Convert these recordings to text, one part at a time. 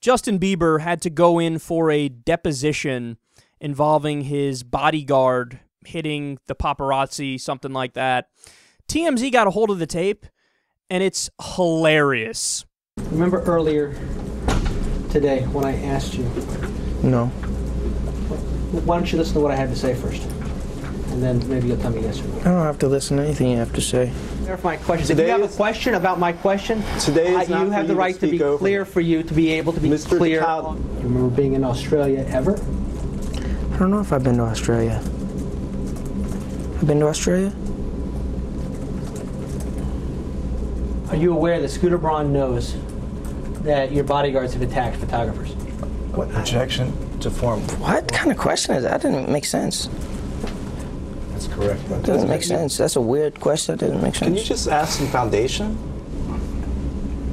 Justin Bieber had to go in for a deposition involving his bodyguard hitting the paparazzi, something like that. TMZ got a hold of the tape, and it's hilarious. Remember earlier today when I asked you? No. Why don't you listen to what I had to say first? And then maybe you'll tell me yes or no. I don't have to listen to anything you have to say. Clarify my question. If you have a question about my question, you have the right to be clear for you to be able to be clear. Do you remember being in Australia ever? I don't know if I've been to Australia. I've been to Australia? Are you aware that Scooter Braun knows that your bodyguards have attacked photographers? What objection to form? What kind of question is that? That didn't make sense. That's correct. That doesn't make sense. That's a weird question. That doesn't make sense. Can you just ask some foundation?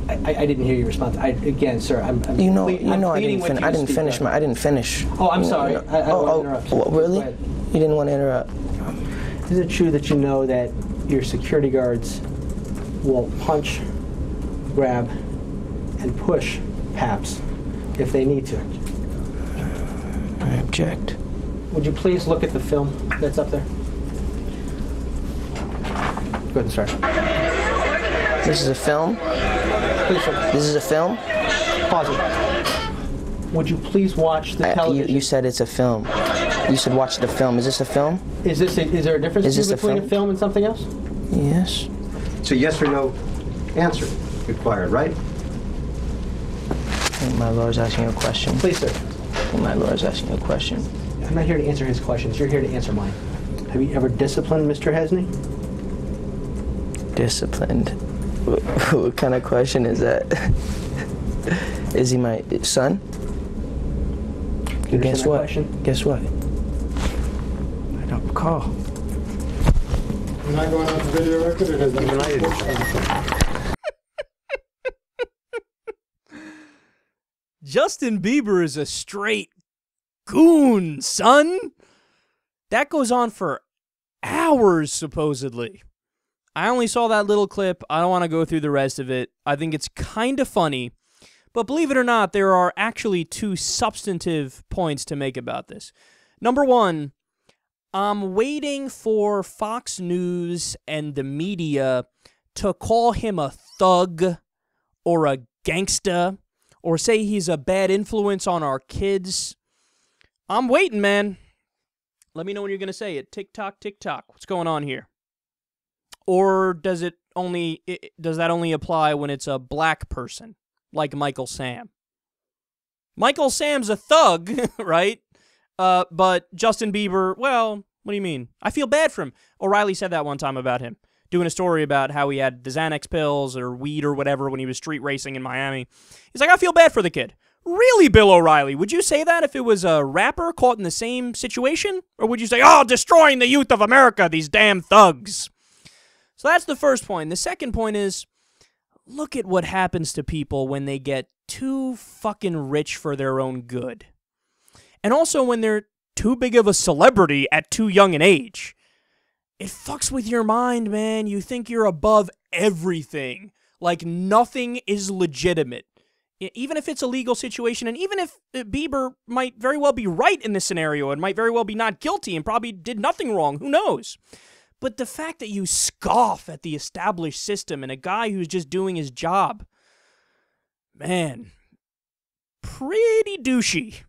I didn't hear your response. Again, sir, I didn't finish. Oh, I'm sorry. I won't interrupt. Oh, really? You didn't want to interrupt. Is it true that you know that your security guards will punch, grab, and push Paps if they need to? I object. Would you please look at the film that's up there? Go ahead and start. This is a film? Please, sir. This is a film? Pause it. Would you please watch the television? You said it's a film. You said watch the film. Is this a film? Is there a difference between a film and something else? Yes. So yes or no answer required, right? I think my lawyer's asking you a question. Please, sir. My lawyer's asking you a question. I'm not here to answer his questions. You're here to answer mine. Have you ever disciplined Mr. Hesney? Disciplined? What kind of question is that? Is he my son? Guess what? Guess what? I don't recall. You're not going off the video record, or has that Justin Bieber is a straight goon, son. That goes on for hours, supposedly. I only saw that little clip. I don't want to go through the rest of it. I think it's kind of funny. But believe it or not, there are actually two substantive points to make about this. Number one, I'm waiting for Fox News and the media to call him a thug or a gangsta or say he's a bad influence on our kids. I'm waiting, man. Let me know when you're going to say it. Tick-tock, tick-tock. What's going on here? Or does that only apply when it's a black person, like Michael Sam? Michael Sam's a thug, right? But Justin Bieber, well, what do you mean? I feel bad for him. O'Reilly said that one time about him, doing a story about how he had the Xanax pills or weed or whatever when he was street racing in Miami. He's like, I feel bad for the kid. Really, Bill O'Reilly? Would you say that if it was a rapper caught in the same situation? Or would you say, oh, destroying the youth of America, these damn thugs? So that's the first point. The second point is, look at what happens to people when they get too fucking rich for their own good. And also when they're too big of a celebrity at too young an age. It fucks with your mind, man. You think you're above everything. Like nothing is legitimate. Even if it's a legal situation, and even if Bieber might very well be right in this scenario and might very well be not guilty and probably did nothing wrong, who knows? But the fact that you scoff at the established system and a guy who's just doing his job, man, pretty douchey.